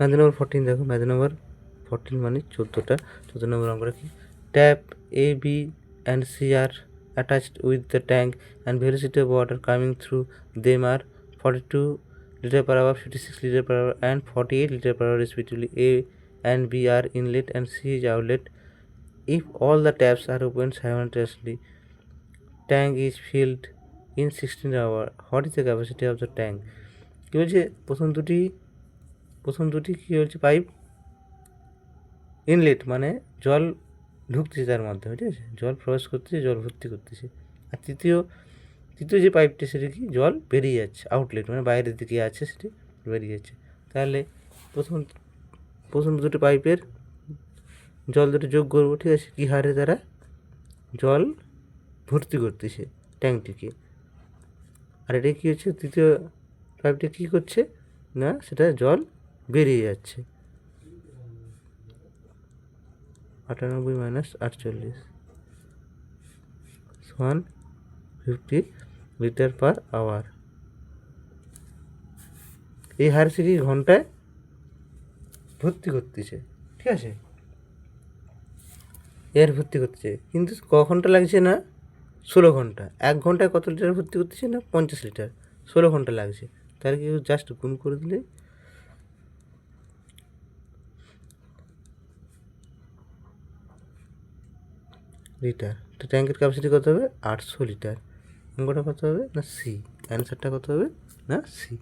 Math নম্বর 14 দেখো, math নম্বর 14 মানে 14টা। 14 নম্বর অঙ্কটা কি, tap A B and C are attached with the tank and velocity of water coming through them are 42 liter per hour, 56 liter per hour and 48 liter per hour respectively. A and B are inlet and C is outlet. If all the taps are opened simultaneously, tank is filled in 16 hours. What is the capacity of the tank? কি বলছে, প্রথম দুটি কী হচ্ছে, pipe inlet মানে জল ঢুকতেছে তার মাধ্যমে, ঠিক আছে, জল প্রবেশ করতেছে, জল ভর্তি করতেছে। আর তৃতীয় যে পাইপটি সেটি কি, জল বেরিয়ে যাচ্ছে, আউটলেট মানে বাইরের দিকে আছে, সেটি বেরিয়ে যাচ্ছে। তাহলে প্রথম দুটো পাইপের জল দুটো যোগ করবো, ঠিক আছে, কী হারে তারা জল ভর্তি করতেছে ট্যাঙ্কটিকে। আর এটা কী হচ্ছে, তৃতীয় পাইপটি কী করছে না, সেটা জল বেরিয়ে যাচ্ছে। 98 মাইনাস 48 সমান 50 লিটার পার আওয়ার। এই হারে সে কি ঘন্টায় ভর্তি করতেছে, ঠিক আছে, এর ভর্তি করতেছে। কিন্তু ক ঘন্টা লাগছে না, 16 ঘন্টা। 1 ঘন্টায় কত লিটার ভর্তি করতেছে না, 50 লিটার। 16 ঘন্টা লাগছে, তাহলে কি জাস্ট গুণ করে দিলে লিটার। তো ট্যাঙ্কের ক্যাপাসিটি কত হবে, 800 লিটার। অঙ্কটা কত হবে না, সি। অ্যান্সারটা কত হবে না, সি।